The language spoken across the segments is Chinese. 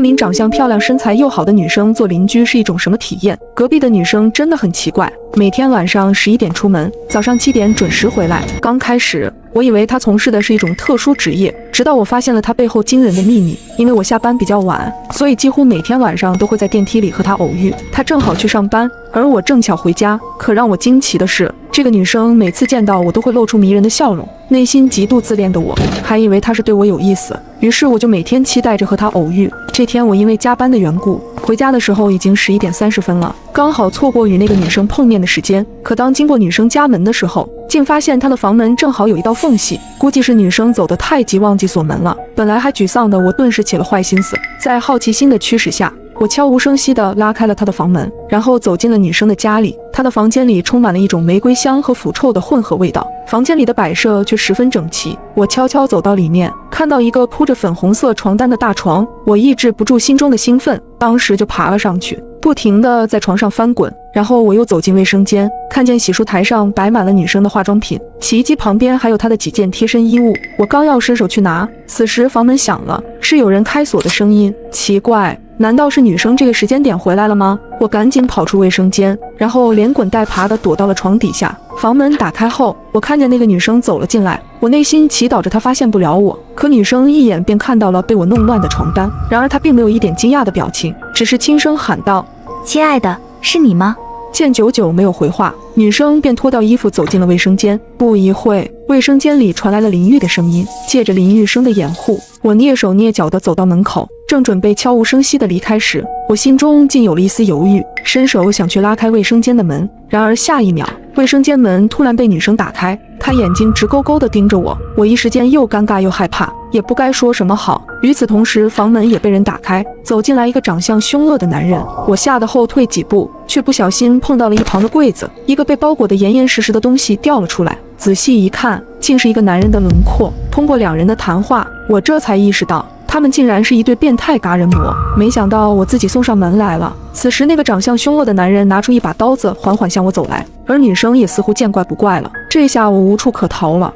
一名长相漂亮、身材又好的女生做邻居是一种什么体验？隔壁的女生真的很奇怪，每天晚上11点出门，早上7点准时回来。刚开始，我以为她从事的是一种特殊职业，直到我发现了她背后惊人的秘密。因为我下班比较晚，所以几乎每天晚上都会在电梯里和她偶遇。她正好去上班，而我正巧回家。可让我惊奇的是，这个女生每次见到我都会露出迷人的笑容。内心极度自恋的我，还以为她是对我有意思，于是我就每天期待着和她偶遇。这天我因为加班的缘故，回家的时候已经11点30分了，刚好错过与那个女生碰面的时间。可当经过女生家门的时候，竟发现她的房门正好有一道缝隙，估计是女生走得太急忘记锁门了。本来还沮丧的我顿时起了坏心思，在好奇心的驱使下，我悄无声息地拉开了她的房门，然后走进了女生的家里。她的房间里充满了一种玫瑰香和腐臭的混合味道，房间里的摆设却十分整齐。我悄悄走到里面，看到一个铺着粉红色床单的大床，我抑制不住心中的兴奋，当时就爬了上去，不停地在床上翻滚。然后我又走进卫生间，看见洗漱台上摆满了女生的化妆品，洗衣机旁边还有她的几件贴身衣物。我刚要伸手去拿，此时房门响了，是有人开锁的声音。奇怪，难道是女生这个时间点回来了吗？我赶紧跑出卫生间，然后连滚带爬地躲到了床底下。房门打开后，我看见那个女生走了进来，我内心祈祷着她发现不了我。可女生一眼便看到了被我弄乱的床单，然而她并没有一点惊讶的表情，只是轻声喊道：“亲爱的，是你吗？”见久久没有回话，女生便脱掉衣服走进了卫生间。不一会，卫生间里传来了淋浴的声音。借着淋浴声的掩护，我蹑手蹑脚地走到门口，正准备悄无声息地离开时，我心中竟有了一丝犹豫，伸手想去拉开卫生间的门。然而下一秒，卫生间门突然被女生打开，她眼睛直勾勾地盯着我，我一时间又尴尬又害怕，也不该说什么好。与此同时，房门也被人打开，走进来一个长相凶恶的男人。我吓得后退几步，却不小心碰到了一旁的柜子，一个被包裹得严严实实的东西掉了出来。仔细一看，竟是一个男人的轮廓。通过两人的谈话，我这才意识到他们竟然是一对变态嘎人魔。没想到我自己送上门来了。此时那个长相凶恶的男人拿出一把刀子，缓缓向我走来，而女生也似乎见怪不怪了。这下我无处可逃了。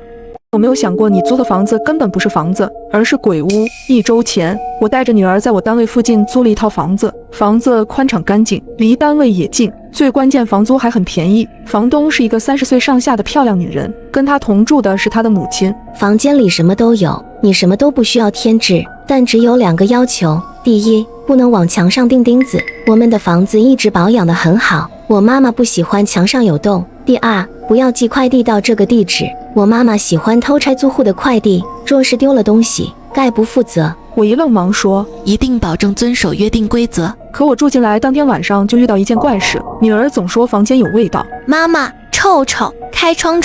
有没有想过，你租的房子根本不是房子，而是鬼屋？1周前，我带着女儿在我单位附近租了一套房子，房子宽敞干净，离单位也近，最关键房租还很便宜。房东是一个30岁上下的漂亮女人，跟她同住的是她的母亲。房间里什么都有，你什么都不需要添置，但只有2个要求：第一，不能往墙上钉钉子，我们的房子一直保养得很好，我妈妈不喜欢墙上有洞；第二，不要寄快递到这个地址，我妈妈喜欢偷拆租户的快递，若是丢了东西，概不负责。我一愣，忙说：“一定保证遵守约定规则。”可我住进来当天晚上就遇到一件怪事，女儿总说房间有味道。妈妈，臭臭，开窗。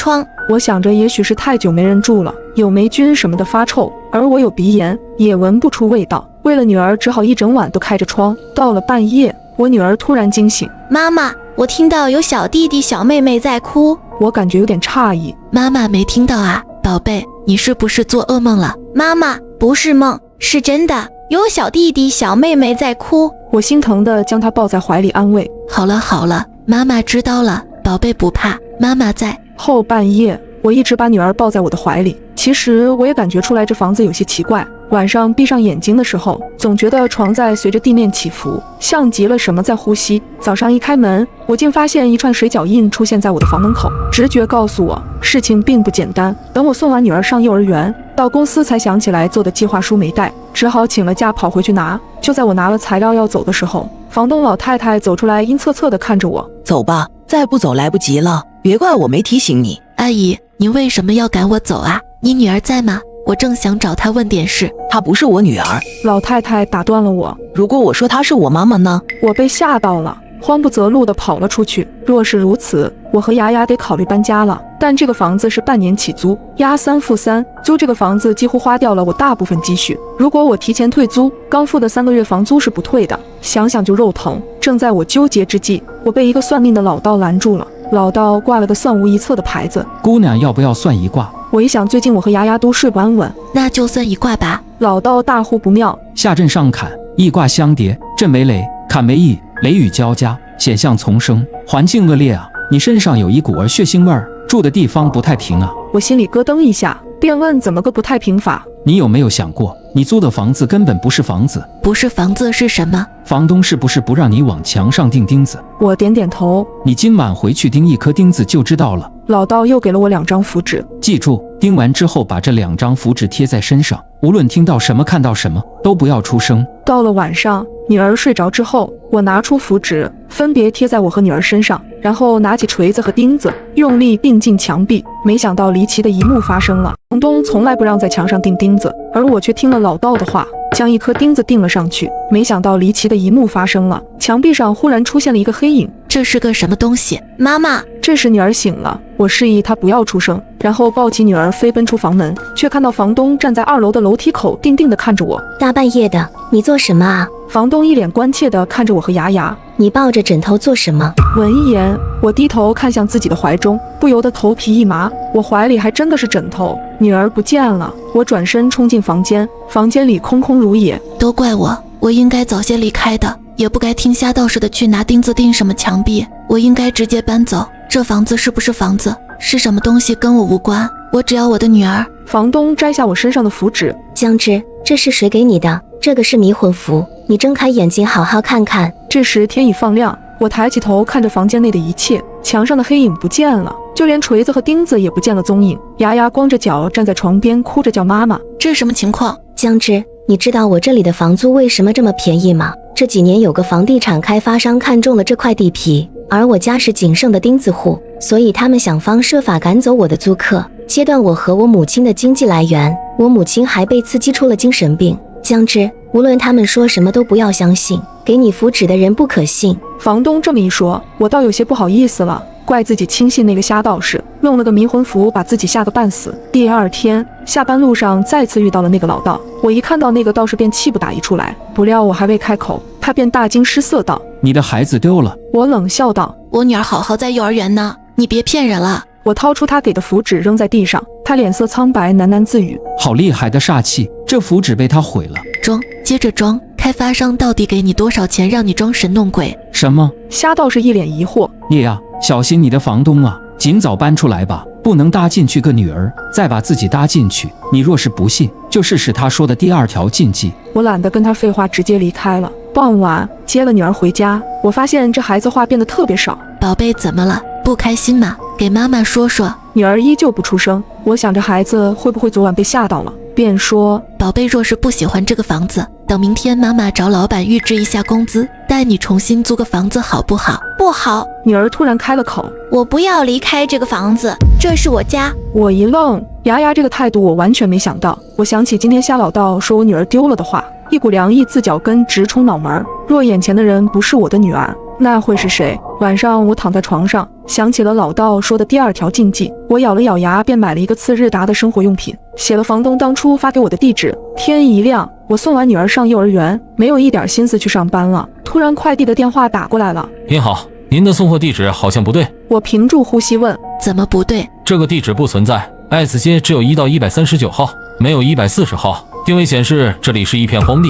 我想着也许是太久没人住了，有霉菌什么的发臭，而我有鼻炎，也闻不出味道。为了女儿，只好一整晚都开着窗。到了半夜，我女儿突然惊醒：“妈妈，我听到有小弟弟小妹妹在哭。”我感觉有点诧异：“妈妈没听到啊，宝贝，你是不是做噩梦了？”妈妈，不是梦，是真的，有小弟弟小妹妹在哭。我心疼地将她抱在怀里安慰：“好了，妈妈知道了，宝贝不怕，妈妈在。”后半夜，我一直把女儿抱在我的怀里。其实我也感觉出来这房子有些奇怪，晚上闭上眼睛的时候，总觉得床在随着地面起伏，像极了什么在呼吸。早上一开门，我竟发现一串水脚印出现在我的房门口。直觉告诉我，事情并不简单。等我送完女儿上幼儿园，到公司才想起来做的计划书没带，只好请了假跑回去拿。就在我拿了材料要走的时候，房东老太太走出来，阴恻恻地看着我：“走吧，再不走来不及了，别怪我没提醒你。”阿姨，您为什么要赶我走啊？你女儿在吗？我正想找她问点事。她不是我女儿。老太太打断了我：“如果我说她是我妈妈呢？”我被吓到了，慌不择路地跑了出去。若是如此，我和牙牙得考虑搬家了。但这个房子是半年起租，押3付3，租这个房子几乎花掉了我大部分积蓄。如果我提前退租，刚付的3个月房租是不退的，想想就肉疼。正在我纠结之际，我被一个算命的老道拦住了。老道挂了个算无一策的牌子：“姑娘要不要算一卦？”我一想，最近我和牙牙都睡不安稳，那就算一卦吧。老道大呼不妙：“下震上坎，易卦相叠，震为雷，坎为易，雷雨交加，险象丛生，环境恶劣啊！你身上有一股儿血腥味儿，住的地方不太平啊。”我心里咯噔一下，便问：“怎么个不太平法？”你有没有想过，你租的房子根本不是房子，不是房子是什么？房东是不是不让你往墙上钉钉子？我点点头。你今晚回去钉一颗钉子就知道了。老道又给了我2张符纸，记住，钉完之后把这2张符纸贴在身上，无论听到什么看到什么都不要出声。到了晚上，女儿睡着之后，我拿出符纸，分别贴在我和女儿身上，然后拿起锤子和钉子，用力并进墙壁。没想到离奇的一幕发生了，房东从来不让在墙上钉钉子，而我却听了老道的话，将1颗钉子钉了上去。没想到离奇的一幕发生了，墙壁上忽然出现了一个黑影。这是个什么东西？妈妈！这时女儿醒了，我示意她不要出声，然后抱起女儿飞奔出房门，却看到房东站在2楼的楼梯口，定定地看着我。大半夜的，你做什么啊？房东一脸关切地看着我和牙牙。你抱着枕头做什么？闻言，我低头看向自己的怀中，不由得头皮一麻。我怀里还真的是枕头，女儿不见了。我转身冲进房间，房间里空空如也。都怪我，我应该早些离开的，也不该听瞎道似的去拿钉子钉什么墙壁，我应该直接搬走。这房子是不是房子，是什么东西跟我无关，我只要我的女儿。房东摘下我身上的符纸，江之，这是谁给你的？这个是迷魂符，你睁开眼睛好好看看。这时天已放亮，我抬起头看着房间内的一切，墙上的黑影不见了，就连锤子和钉子也不见了踪影。牙牙光着脚站在床边，哭着叫妈妈。这什么情况？江之，你知道我这里的房租为什么这么便宜吗？这几年有个房地产开发商看中了这块地皮，而我家是仅剩的钉子户，所以他们想方设法赶走我的租客，切断我和我母亲的经济来源。我母亲还被刺激出了精神病。江之，无论他们说什么都不要相信，给你符纸的人不可信。房东这么一说，我倒有些不好意思了，怪自己轻信那个瞎道士，弄了个迷魂符把自己吓个半死。第2天下班路上再次遇到了那个老道，我一看到那个道士便气不打一处来，不料我还未开口，他便大惊失色道：你的孩子丢了。我冷笑道：我女儿好好在幼儿园呢，你别骗人了。我掏出他给的符纸扔在地上，他脸色苍白，喃喃自语：好厉害的煞气，这符纸被他毁了。装，接着装，开发商到底给你多少钱让你装神弄鬼？什么？瞎道士一脸疑惑。叶呀，小心你的房东啊，尽早搬出来吧，不能搭进去个女儿，再把自己搭进去。你若是不信，就试试他说的第2条禁忌。我懒得跟他废话，直接离开了。傍晚接了女儿回家，我发现这孩子话变得特别少。宝贝怎么了？不开心吗？给妈妈说说。女儿依旧不出声。我想着孩子会不会昨晚被吓到了，便说：宝贝若是不喜欢这个房子，等明天妈妈找老板预支一下工资，带你重新租个房子好不好？不好。女儿突然开了口：我不要离开这个房子，这是我家。我一愣，牙牙这个态度我完全没想到。我想起今天瞎老道说我女儿丢了的话，一股凉意自脚跟直冲脑门。若眼前的人不是我的女儿，那会是谁？晚上我躺在床上，想起了老道说的第2条禁忌，我咬了咬牙，便买了一个次日达的生活用品，写了房东当初发给我的地址。天一亮，我送完女儿上幼儿园，没有一点心思去上班了。突然快递的电话打过来了。您好，您的送货地址好像不对。我屏住呼吸问：怎么不对？这个地址不存在，爱子街只有1到139号，没有140号。定位显示这里是一片荒地。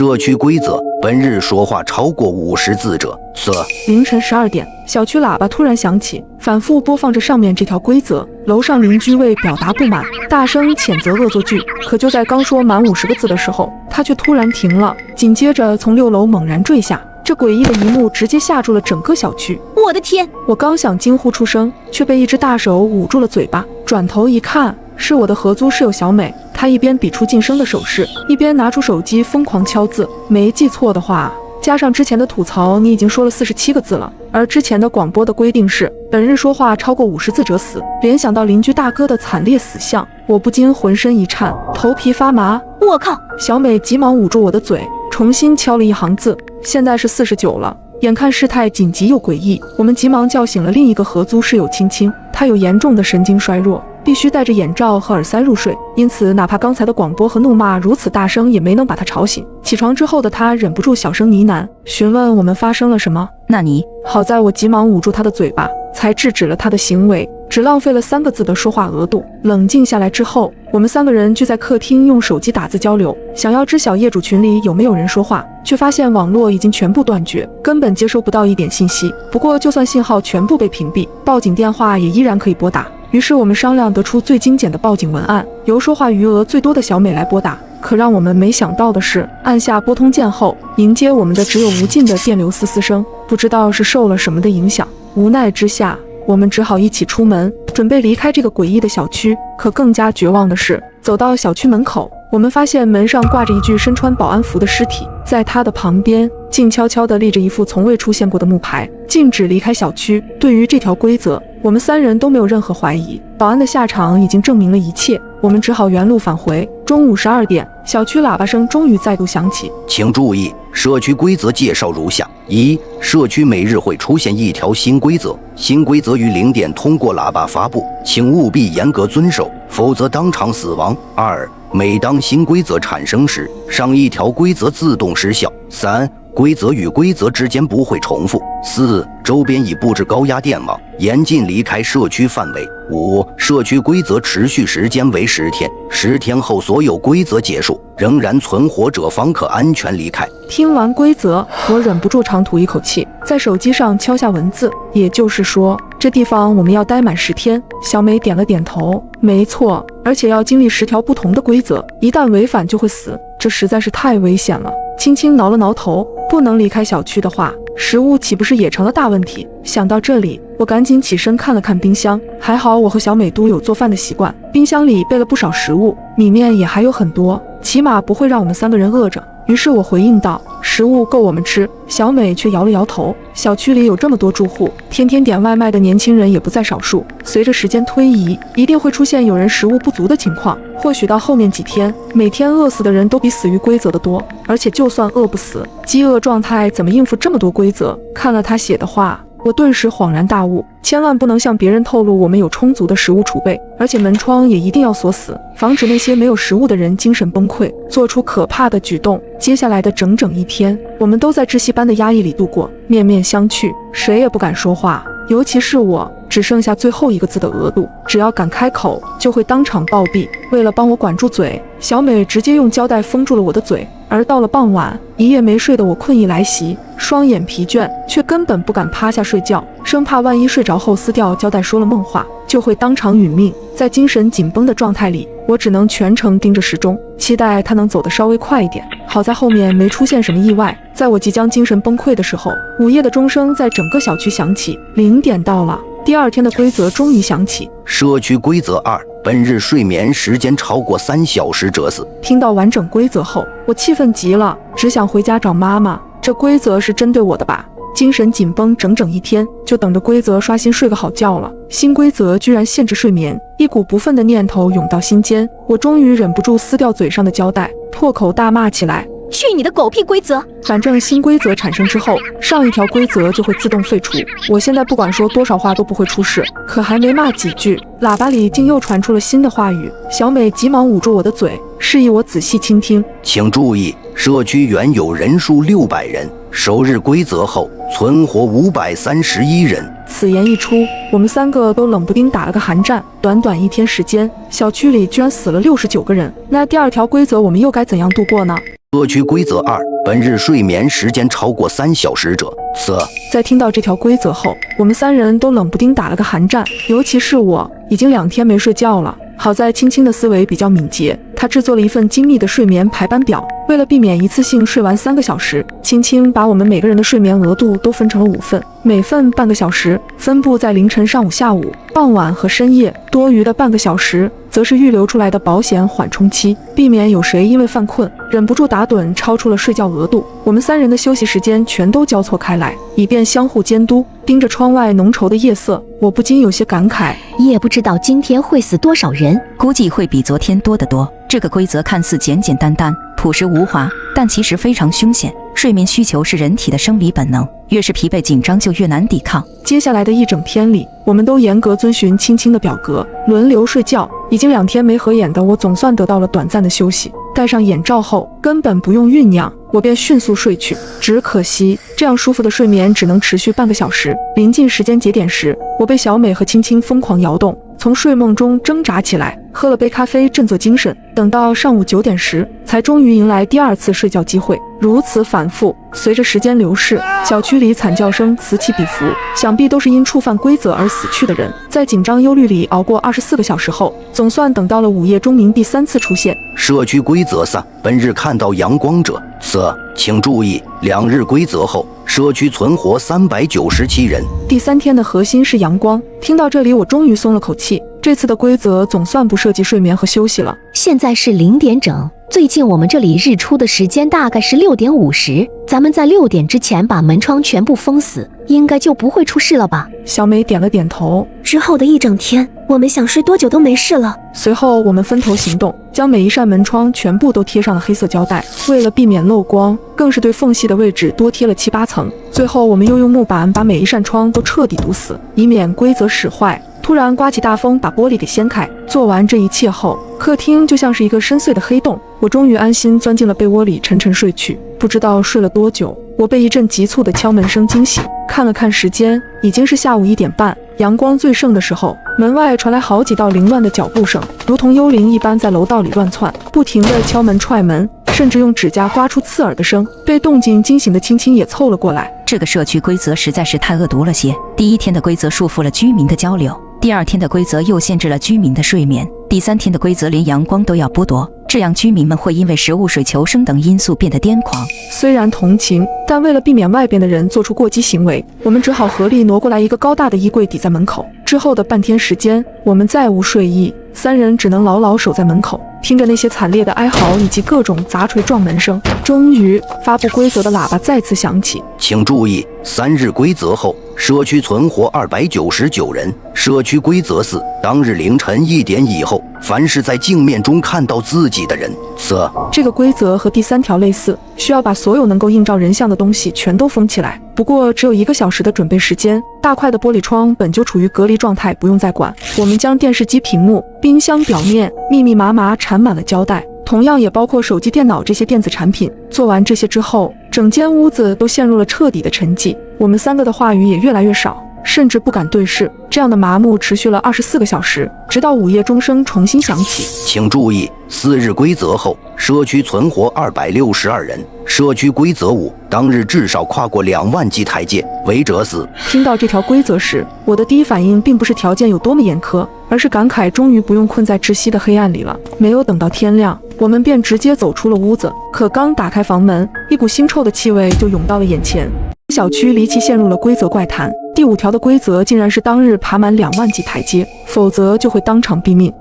社区规则：本日说话超过50字者死。凌晨12点，小区喇叭突然响起，反复播放着上面这条规则。楼上邻居为表达不满，大声谴责恶作剧。可就在刚说满50个字的时候，他却突然停了，紧接着从6楼猛然坠下。这诡异的一幕直接吓住了整个小区。我的天！我刚想惊呼出声，却被一只大手捂住了嘴巴。转头一看，是我的合租室友小美。她一边比出晋升的手势，一边拿出手机疯狂敲字。没记错的话，加上之前的吐槽，你已经说了47个字了。而之前的广播的规定是本日说话超过50字者死。联想到邻居大哥的惨烈死相，我不禁浑身一颤，头皮发麻。我靠！小美急忙捂住我的嘴，重新敲了一行字。现在是49了。眼看事态紧急又诡异，我们急忙叫醒了另一个合租室友青青，她有严重的神经衰弱，必须戴着眼罩和耳塞入睡，因此哪怕刚才的广播和怒骂如此大声，也没能把她吵醒。起床之后的她忍不住小声呢喃，询问我们发生了什么。那你好在我急忙捂住她的嘴巴，才制止了她的行为，只浪费了3个字的说话额度。冷静下来之后，我们3个人聚在客厅用手机打字交流，想要知晓业主群里有没有人说话，却发现网络已经全部断绝，根本接收不到一点信息。不过就算信号全部被屏蔽，报警电话也依然可以拨打。于是我们商量得出最精简的报警文案，由说话余额最多的小美来拨打。可让我们没想到的是，按下拨通键后，迎接我们的只有无尽的电流嘶嘶声。不知道是受了什么的影响，无奈之下，我们只好一起出门，准备离开这个诡异的小区。可更加绝望的是，走到小区门口，我们发现门上挂着一具身穿保安服的尸体，在他的旁边静悄悄地立着一副从未出现过的木牌，禁止离开小区。对于这条规则，我们3人都没有任何怀疑。保安的下场已经证明了一切，我们只好原路返回。中午12点，小区喇叭声终于再度响起。请注意，社区规则介绍如下：一、社区每日会出现一条新规则，新规则于0点通过喇叭发布，请务必严格遵守，否则当场死亡。2、每当新规则产生时，上一条规则自动失效。3、规则与规则之间不会重复。4、周边已布置高压电网，严禁离开社区范围。5、社区规则持续时间为10天，10天后所有规则结束，仍然存活者方可安全离开。听完规则，我忍不住长吐一口气，在手机上敲下文字。也就是说，这地方我们要待满10天。小美点了点头，没错，而且要经历10条不同的规则，一旦违反就会死，这实在是太危险了。轻轻挠了挠头，不能离开小区的话，食物岂不是也成了大问题？想到这里，我赶紧起身看了看冰箱，还好我和小美都有做饭的习惯，冰箱里备了不少食物，里面也还有很多，起码不会让我们3个人饿着。于是我回应道，食物够我们吃。小美却摇了摇头，小区里有这么多住户，天天点外卖的年轻人也不在少数，随着时间推移，一定会出现有人食物不足的情况。或许到后面几天，每天饿死的人都比死于规则的多，而且就算饿不死，饥饿状态怎么应付这么多规则？看了他写的话，我顿时恍然大悟，千万不能向别人透露我们有充足的食物储备，而且门窗也一定要锁死，防止那些没有食物的人精神崩溃，做出可怕的举动。接下来的整整1天，我们都在窒息般的压抑里度过，面面相觑，谁也不敢说话，尤其是我，只剩下最后一个字的额度，只要敢开口，就会当场暴毙。为了帮我管住嘴，小美直接用胶带封住了我的嘴。而到了傍晚，一夜没睡的我困意来袭，双眼疲倦，却根本不敢趴下睡觉，生怕万一睡着后撕掉胶带说了梦话，就会当场殒命。在精神紧绷的状态里，我只能全程盯着时钟，期待它能走得稍微快一点。好在后面没出现什么意外。在我即将精神崩溃的时候，午夜的钟声在整个小区响起，0点到了。第2天的规则终于响起，社区规则2：本日睡眠时间超过3小时者死。听到完整规则后，我气愤极了，只想回家找妈妈。这规则是针对我的吧？精神紧绷整整1天，就等着规则刷新睡个好觉了。新规则居然限制睡眠，一股不忿的念头涌到心间，我终于忍不住撕掉嘴上的胶带，破口大骂起来。去你的狗屁规则！反正新规则产生之后，上一条规则就会自动废除。我现在不管说多少话都不会出事，可还没骂几句，喇叭里竟又传出了新的话语。小美急忙捂住我的嘴，示意我仔细倾听。请注意，社区原有人数600人，首日规则后存活531人。此言一出，我们3个都冷不丁打了个寒战。短短1天时间，小区里居然死了69个人。那第2条规则我们又该怎样度过呢？社区规则2：本日睡眠时间超过3小时者死。在听到这条规则后，我们3人都冷不丁打了个寒战，尤其是我，已经2天没睡觉了。好在青青的思维比较敏捷，她制作了一份精密的睡眠排班表。为了避免一次性睡完3个小时，青青把我们每个人的睡眠额度都分成了5份，每份半个小时，分布在凌晨、上午、下午、傍晚和深夜。多余的半个小时则是预留出来的保险缓冲期，避免有谁因为犯困忍不住打盹超出了睡觉额度。我们3人的休息时间全都交错开来，以便相互监督。盯着窗外浓稠的夜色，我不禁有些感慨，也不知道今天会死多少人，估计会比昨天多得多。这个规则看似简简单单、朴实无华，但其实非常凶险。睡眠需求是人体的生理本能，越是疲惫紧张就越难抵抗。接下来的一整天里，我们都严格遵循青青的表格，轮流睡觉。已经2天没合眼的我，总算得到了短暂的休息。戴上眼罩后，根本不用酝酿，我便迅速睡去。只可惜，这样舒服的睡眠只能持续半个小时。临近时间节点时，我被小美和青青疯狂摇动，从睡梦中挣扎起来，喝了杯咖啡振作精神。等到上午9点时，才终于迎来第2次睡觉机会。如此反复，随着时间流逝，小区里惨叫声此起彼伏，想必都是因触犯规则而死去的人。在紧张忧虑里熬过24个小时后，总算等到了午夜钟鸣第3次出现。社区规则3：本日看到阳光者，则请注意，2日规则后，社区存活397人。第3天的核心是阳光。听到这里，我终于松了口气。这次的规则总算不涉及睡眠和休息了。现在是0点整，最近我们这里日出的时间大概是6点50，咱们在6点之前把门窗全部封死，应该就不会出事了吧？小美点了点头。之后的一整天，我们想睡多久都没事了。随后我们分头行动，将每一扇门窗全部都贴上了黑色胶带，为了避免漏光，更是对缝隙的位置多贴了7、8层。最后我们又用木板把每一扇窗都彻底堵死，以免规则使坏。突然刮起大风，把玻璃给掀开。做完这一切后，客厅就像是一个深邃的黑洞，我终于安心钻进了被窝里沉沉睡去。不知道睡了多久，我被一阵急促的敲门声惊醒，看了看时间，已经是下午1点半。阳光最盛的时候，门外传来好几道凌乱的脚步声，如同幽灵一般在楼道里乱窜，不停地敲门踹门，甚至用指甲刮出刺耳的声。被动静惊醒的青青也凑了过来。这个社区规则实在是太恶毒了些。第1天的规则束缚了居民的交流，第2天的规则又限制了居民的睡眠，第3天的规则连阳光都要剥夺，这样居民们会因为食物、水、求生等因素变得癫狂。虽然同情，但为了避免外边的人做出过激行为，我们只好合力挪过来一个高大的衣柜抵在门口。之后的半天时间，我们再无睡意，3人只能牢牢守在门口，听着那些惨烈的哀嚎以及各种砸锤撞门声。终于，发布规则的喇叭再次响起，请注意，3日规则后，社区存活299人。社区规则4：当日凌晨1点以后，凡是在镜面中看到自己的人，则这个规则和第3条类似，需要把所有能够映照人像的东西全都封起来。不过只有1个小时的准备时间，大块的玻璃窗本就处于隔离状态，不用再管。我们将电视机屏幕、冰箱表面密密麻麻缠满了胶带，同样也包括手机、电脑这些电子产品。做完这些之后，整间屋子都陷入了彻底的沉寂。我们3个的话语也越来越少，甚至不敢对视。这样的麻木持续了24个小时，直到午夜钟声重新响起。请注意，4日规则后，社区存活262人。社区规则5：当日至少跨过2万级台阶，违者死。听到这条规则时，我的第一反应并不是条件有多么严苛，而是感慨终于不用困在窒息的黑暗里了。没有等到天亮，我们便直接走出了屋子。可刚打开房门，一股腥臭的气味就涌到了眼前。小区离奇陷入了规则怪谈。第5条的规则竟然是当日爬满2万级台阶，否则就会当场毙命。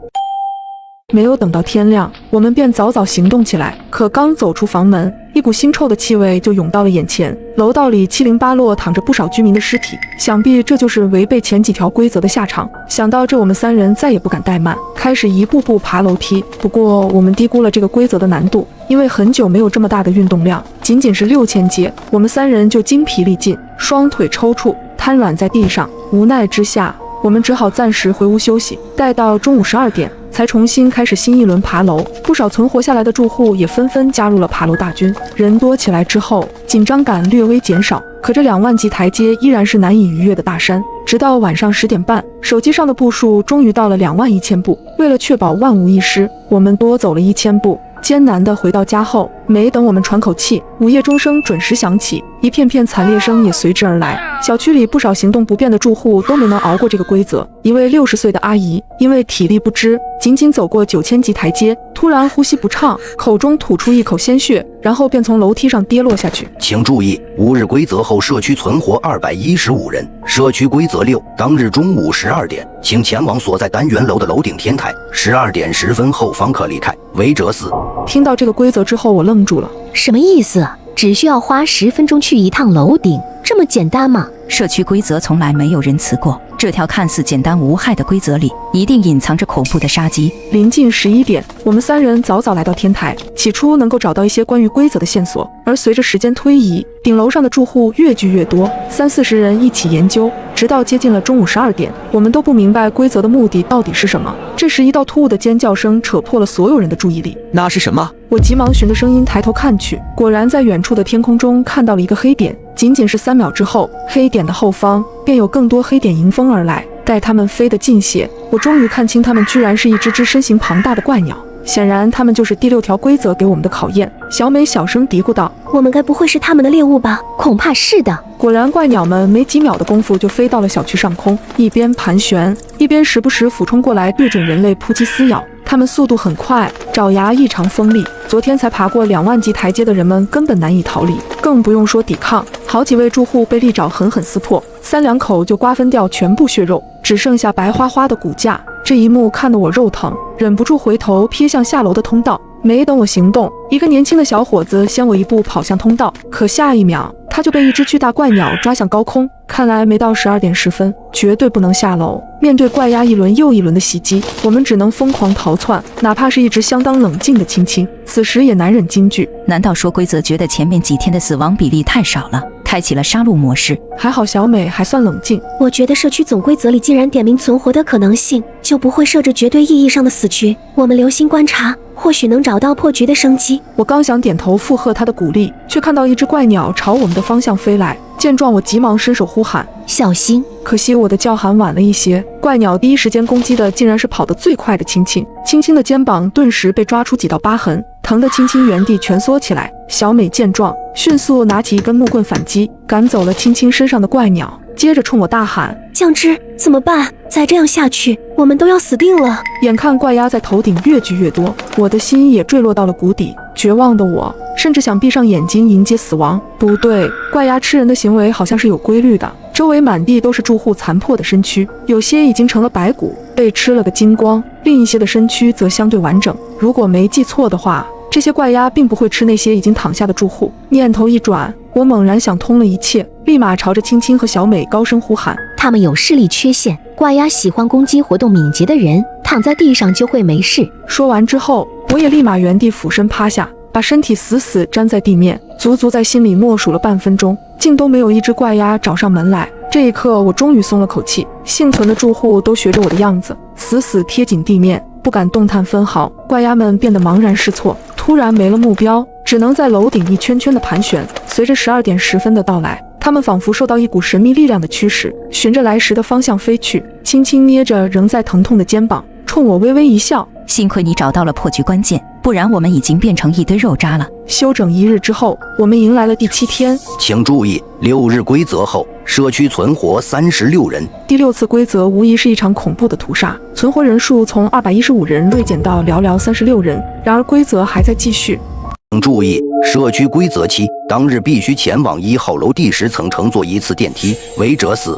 没有等到天亮，我们便早早行动起来。可刚走出房门，一股腥臭的气味就涌到了眼前。楼道里七零八落躺着不少居民的尸体，想必这就是违背前几条规则的下场。想到这，我们3人再也不敢怠慢，开始一步步爬楼梯。不过我们低估了这个规则的难度，因为很久没有这么大的运动量，仅仅是6000阶，我们3人就精疲力尽，双腿抽搐，瘫软在地上。无奈之下，我们只好暂时回屋休息，待到中午12点才重新开始新一轮爬楼。不少存活下来的住户也纷纷加入了爬楼大军。人多起来之后，紧张感略微减少，可这2万级台阶依然是难以逾越的大山。直到晚上10点半，手机上的步数终于到了21000步。为了确保万无一失，我们多走了1000步。艰难地回到家后，没等我们喘口气，午夜钟声准时响起，一片片惨烈声也随之而来。小区里不少行动不便的住户都没能熬过这个规则。一位60岁的阿姨因为体力不支，仅仅走过9000级台阶，突然呼吸不畅，口中吐出一口鲜血，然后便从楼梯上跌落下去。请注意，5日规则后社区存活215人。社区规则6：当日中午12点，请前往所在单元楼的楼顶天台，12点10分后方可离开，违者死。听到这个规则之后，我愣住了。什么意思？只需要花10分钟去一趟楼顶，这么简单吗？社区规则从来没有仁慈过，这条看似简单无害的规则里，一定隐藏着恐怖的杀机。临近11点，我们3人早早来到天台，起初能够找到一些关于规则的线索，而随着时间推移，顶楼上的住户越聚越多，30-40人一起研究，直到接近了中午12点，我们都不明白规则的目的到底是什么。这时，一道突兀的尖叫声扯破了所有人的注意力。那是什么？我急忙循着声音抬头看去，果然在远处的天空中看到了一个黑点。仅仅是3秒之后，黑点的后方便有更多黑点迎风而来，待它们飞得近些，我终于看清它们居然是一只身形庞大的怪鸟。显然，它们就是第6条规则给我们的考验。小美小声嘀咕道：“我们该不会是他们的猎物吧？恐怕是的。”果然，怪鸟们没几秒的功夫就飞到了小区上空，一边盘旋，一边时不时俯冲过来，对准人类扑击撕咬。它们速度很快，爪牙异常锋利。昨天才爬过2万级台阶的人们根本难以逃离，更不用说抵抗。好几位住户被利爪狠狠撕破，3两口就瓜分掉全部血肉，只剩下白花花的骨架。这一幕看得我肉疼，忍不住回头瞥向下楼的通道。没等我行动，一个年轻的小伙子先我一步跑向通道，可下一秒他就被一只巨大怪鸟抓向高空。看来没到12点10分，绝对不能下楼。面对怪鸭一轮又一轮的袭击，我们只能疯狂逃窜，哪怕是一直相当冷静的青青，此时也难忍惊惧。难道说规则觉得前面几天的死亡比例太少了，开启了杀戮模式？还好小美还算冷静。我觉得社区总规则里既然点明存活的可能性，就不会设置绝对意义上的死局。我们留心观察，或许能找到破局的生机。我刚想点头附和他的鼓励，却看到一只怪鸟朝我们的方向飞来。见状，我急忙伸手呼喊小心。可惜我的叫喊晚了一些，怪鸟第一时间攻击的竟然是跑得最快的青青。青青的肩膀顿时被抓出几道疤痕，疼得青青原地蜷缩起来。小美见状，迅速拿起一根木棍反击，赶走了青青身上的怪鸟，接着冲我大喊：酱汁，怎么办？再这样下去，我们都要死定了！眼看怪鸭在头顶越聚越多，我的心也坠落到了谷底。绝望的我甚至想闭上眼睛迎接死亡。不对，怪鸭吃人的行为好像是有规律的。周围满地都是住户残破的身躯，有些已经成了白骨，被吃了个精光，另一些的身躯则相对完整。如果没记错的话，这些怪鸭并不会吃那些已经躺下的住户。念头一转，我猛然想通了一切，立马朝着青青和小美高声呼喊：他们有视力缺陷，怪鸭喜欢攻击活动敏捷的人，躺在地上就会没事。说完之后，我也立马原地俯身趴下，把身体死死粘在地面，足足在心里默数了半分钟，竟都没有一只怪鸭找上门来。这一刻，我终于松了口气。幸存的住户都学着我的样子，死死贴紧地面，不敢动弹分毫。怪鸭们变得茫然失措，突然没了目标，只能在楼顶一圈圈的盘旋。随着12点10分的到来，它们仿佛受到一股神秘力量的驱使，循着来时的方向飞去。轻轻捏着仍在疼痛的肩膀，冲我微微一笑：幸亏你找到了破局关键，不然我们已经变成一堆肉渣了。休整1日之后，我们迎来了第7天。请注意，6日规则后，社区存活36人。第6次规则无疑是一场恐怖的屠杀，存活人数从215人锐减到寥寥36人。然而规则还在继续。请注意，社区规则7，当日必须前往1号楼第10层乘坐1次电梯，违者死。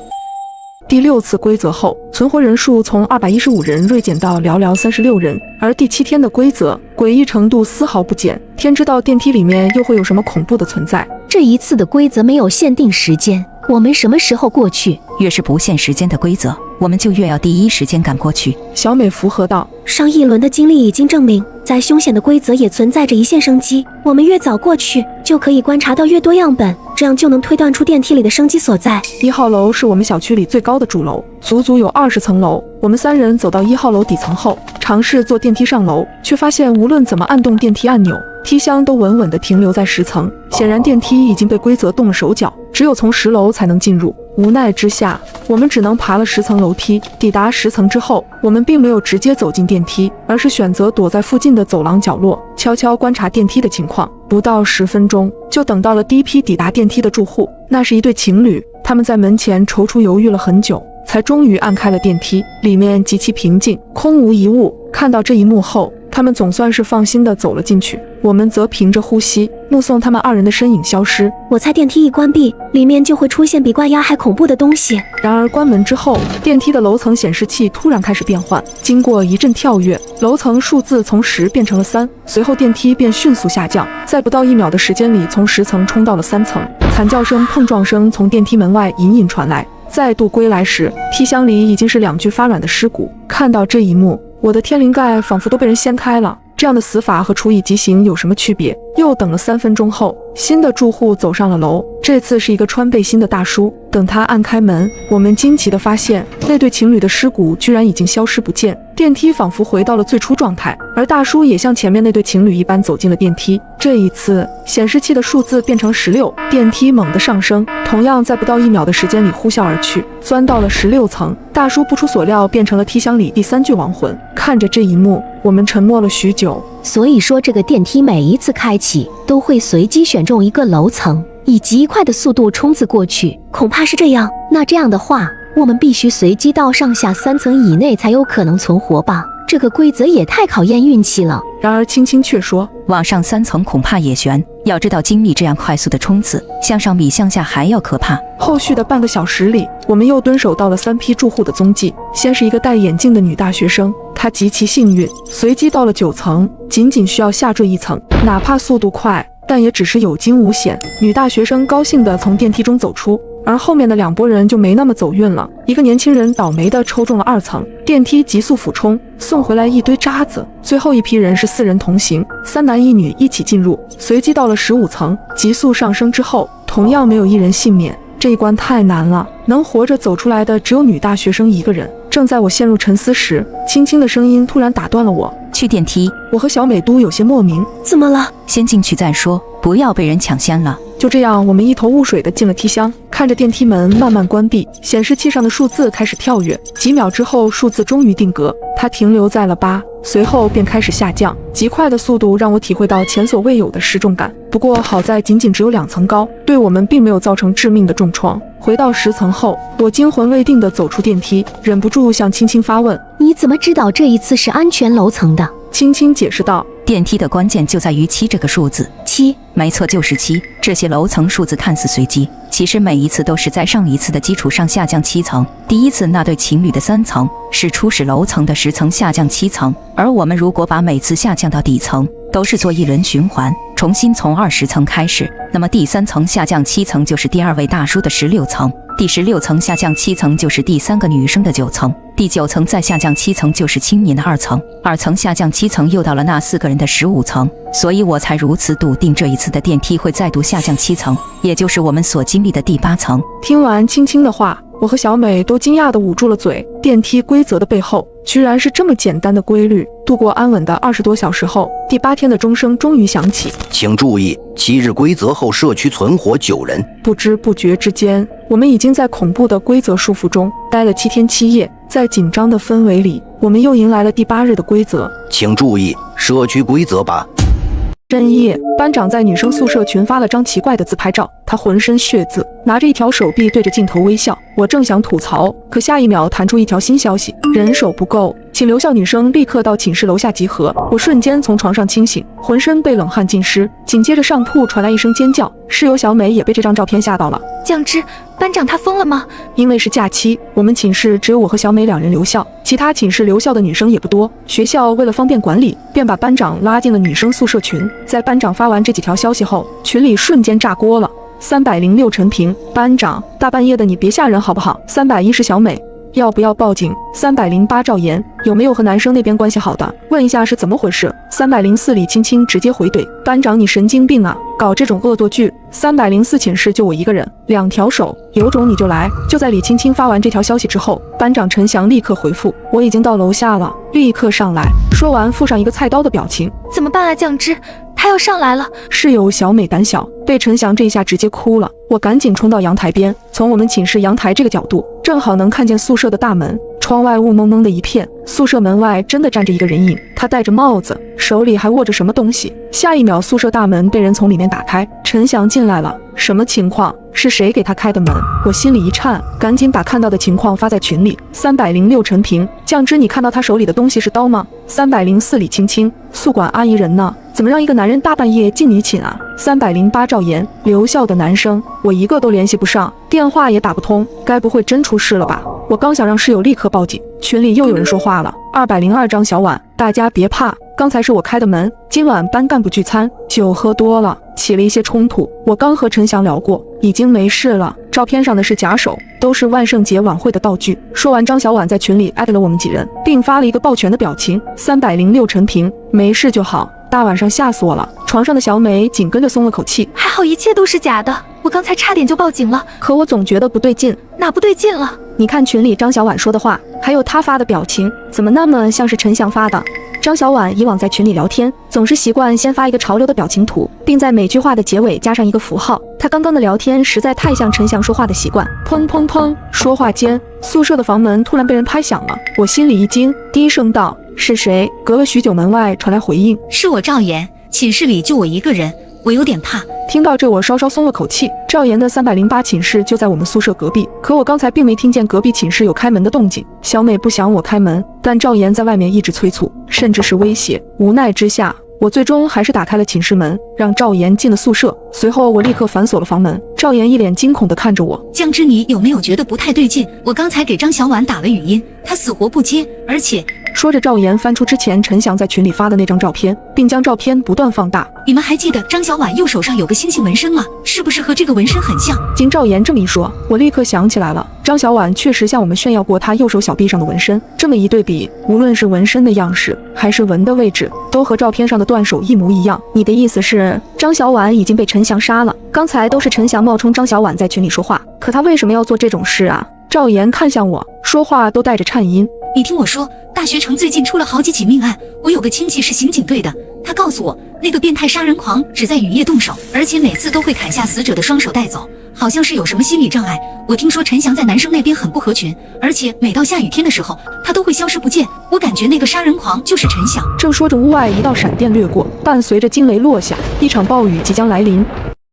第6次规则后，存活人数从215人锐减到寥寥36人。而第7天的规则，诡异程度丝毫不减，天知道电梯里面又会有什么恐怖的存在。这一次的规则没有限定时间，我们什么时候过去？越是不限时间的规则，我们就越要第一时间赶过去。小美附和道：上一轮的经历已经证明，在凶险的规则也存在着一线生机。我们越早过去，就可以观察到越多样本，这样就能推断出电梯里的生机所在。1号楼是我们小区里最高的主楼，足足有20层楼。我们3人走到1号楼底层后，尝试坐电梯上楼，却发现无论怎么按动电梯按钮，梯箱都稳稳地停留在10层。显然电梯已经被规则动了手脚，只有从10楼才能进入。无奈之下，我们只能爬了10层楼梯。抵达10层之后，我们并没有直接走进电梯，而是选择躲在附近的走廊角落，悄悄观察电梯的情况。不到10分钟，就等到了第一批抵达电梯的住户。那是一对情侣，他们在门前踌躇犹豫了很久，才终于按开了电梯。里面极其平静，空无一物。看到这一幕后，他们总算是放心地走了进去。我们则凭着呼吸，目送他们2人的身影消失。我猜电梯一关闭，里面就会出现比怪鸭还恐怖的东西。然而关门之后，电梯的楼层显示器突然开始变换，经过一阵跳跃，楼层数字从10变成了3，随后电梯便迅速下降，在不到1秒的时间里，从10层冲到了3层。惨叫声、碰撞声从电梯门外隐隐传来。再度归来时，梯箱里已经是2具发软的尸骨。看到这一幕，我的天灵盖仿佛都被人掀开了。这样的死法和处以极刑有什么区别？又等了3分钟后，新的住户走上了楼，这次是一个穿背心的大叔。等他按开门，我们惊奇地发现那对情侣的尸骨居然已经消失不见，电梯仿佛回到了最初状态，而大叔也像前面那对情侣一般走进了电梯。这一次，显示器的数字变成16，电梯猛地上升，同样在不到1秒的时间里呼啸而去，钻到了16层。大叔不出所料变成了梯箱里第3具亡魂。看着这一幕，我们沉默了许久。所以说，这个电梯每一次开启都会随机选中一个楼层，以极快的速度冲刺过去，恐怕是这样。那这样的话，我们必须随机到上下3层以内才有可能存活吧？这个规则也太考验运气了。然而青青却说，往上3层恐怕也悬，要知道经历这样快速的冲刺，向上比向下还要可怕。后续的半个小时里，我们又蹲守到了3批住户的踪迹。先是一个戴眼镜的女大学生，她极其幸运，随机到了9层，仅仅需要下坠1层，哪怕速度快，但也只是有惊无险。女大学生高兴地从电梯中走出，而后面的2拨人就没那么走运了。一个年轻人倒霉地抽中了2层，电梯急速俯冲，送回来一堆渣子。最后一批人是4人同行，3男1女一起进入，随机到了15层，急速上升之后，同样没有1人幸免。这一关太难了，能活着走出来的只有女大学生1个人。正在我陷入沉思时，轻轻的声音突然打断了我。去电梯。我和小美都有些莫名，怎么了？先进去再说，不要被人抢先了。就这样，我们一头雾水地进了梯箱，看着电梯门慢慢关闭，显示器上的数字开始跳跃。几秒之后，数字终于定格，它停留在了8，随后便开始下降。极快的速度让我体会到前所未有的失重感。不过好在仅仅只有2层高，对我们并没有造成致命的重创。回到10层后，我惊魂未定地走出电梯，忍不住向青青发问：你怎么知道这一次是安全楼层的？青青解释道：电梯的关键就在于7这个数字。7，没错，就是7。这些楼层数字看似随机，其实每一次都是在上一次的基础上下降7层。第一次那对情侣的3层是初始楼层的10层下降7层，而我们如果把每次下降到底层都是做1轮循环，重新从20层开始，那么第3层下降7层就是第2位大叔的16层，第16层下降7层就是第3个女生的9层，第9层再下降7层就是青年的2层，2层下降7层又到了那4个人的15层，所以我才如此笃定这一次的电梯会再度下降7层，也就是我们所经历的第8层。听完青青的话，我和小美都惊讶地捂住了嘴。电梯规则的背后居然是这么简单的规律。度过安稳的20多小时后，第8天的钟声终于响起。请注意，7日规则后社区存活9人。不知不觉之间，我们已经在恐怖的规则束缚中待了7天7夜。在紧张的氛围里，我们又迎来了第8日的规则。请注意，社区规则8。深夜，班长在女生宿舍群发了张奇怪的自拍照，他浑身血渍，拿着一条手臂对着镜头微笑。我正想吐槽，可下一秒弹出一条新消息：人手不够，请留校女生立刻到寝室楼下集合。我瞬间从床上清醒，浑身被冷汗浸湿，紧接着上铺传来一声尖叫，室友小美也被这张照片吓到了。酱汁，班长他疯了吗？因为是假期，我们寝室只有我和小美2人留校，其他寝室留校的女生也不多。学校为了方便管理，便把班长拉进了女生宿舍群。在班长发完这几条消息后，群里瞬间炸锅了。306陈平，班长，大半夜的你别吓人好不好？310小美，要不要报警？308赵岩，有没有和男生那边关系好的？问一下是怎么回事？304李青青直接回怼，班长你神经病啊，搞这种恶作剧。304寝室就我1个人，2条手，有种你就来。就在李青青发完这条消息之后，班长陈翔立刻回复，我已经到楼下了，立刻上来。说完附上一个菜刀的表情。怎么办啊，酱汁？他要上来了！室友小美胆小，被陈翔这一下直接哭了。我赶紧冲到阳台边，从我们寝室阳台这个角度，正好能看见宿舍的大门。窗外雾蒙蒙的一片，宿舍门外真的站着一个人影，他戴着帽子，手里还握着什么东西。下一秒，宿舍大门被人从里面打开，陈翔进来了。什么情况？是谁给他开的门？我心里一颤，赶紧把看到的情况发在群里。306陈平，酱汁，你看到他手里的东西是刀吗？304李青青，宿管阿姨人呢？怎么让一个男人大半夜进女寝啊？308赵岩，留校的男生，我一个都联系不上，电话也打不通，该不会真出事了吧？我刚想让室友立刻报警，群里又有人说话了。202张小婉，大家别怕，刚才是我开的门。今晚班干部聚餐，酒喝多了，起了一些冲突。我刚和陈翔聊过，已经没事了。照片上的是假手，都是万圣节晚会的道具。说完，张小婉在群里艾特了我们几人，并发了一个抱拳的表情。306陈平，没事就好。大晚上吓死我了。床上的小美紧跟着松了口气，还好一切都是假的，我刚才差点就报警了。可我总觉得不对劲。哪不对劲了？你看群里张小婉说的话，还有她发的表情，怎么那么像是陈翔发的？张小婉以往在群里聊天，总是习惯先发一个潮流的表情图，并在每句话的结尾加上一个符号。她刚刚的聊天实在太像陈翔说话的习惯。砰砰砰！说话间，宿舍的房门突然被人拍响了，我心里一惊，低声道：“是谁？”隔了许久，门外传来回应：“是我赵岩，寝室里就我一个人，我有点怕。”听到这，我稍稍松了口气。赵岩的308寝室就在我们宿舍隔壁，可我刚才并没听见隔壁寝室有开门的动静。小美不想我开门，但赵岩在外面一直催促，甚至是威胁。无奈之下，我最终还是打开了寝室门，让赵岩进了宿舍。随后我立刻反锁了房门。赵岩一脸惊恐地看着我：“江之，你有没有觉得不太对劲？我刚才给张小婉打了语音，她死活不接，而且……”说着，赵岩翻出之前陈翔在群里发的那张照片，并将照片不断放大。你们还记得张小婉右手上有个星星纹身吗？是不是和这个纹身很像？经赵岩这么一说，我立刻想起来了，张小婉确实向我们炫耀过她右手小臂上的纹身。这么一对比，无论是纹身的样式，还是纹的位置，都和照片上的断手一模一样。你的意思是，张小婉已经被陈翔杀了？刚才都是陈翔冒充张小婉在群里说话，可他为什么要做这种事啊？赵岩看向我，说话都带着颤音。你听我说，大学城最近出了好几起命案，我有个亲戚是刑警队的，他告诉我，那个变态杀人狂只在雨夜动手，而且每次都会砍下死者的双手带走，好像是有什么心理障碍。我听说陈翔在男生那边很不合群，而且每到下雨天的时候，他都会消失不见。我感觉那个杀人狂就是陈翔。正说着，屋外一道闪电掠过，伴随着惊雷落下，一场暴雨即将来临。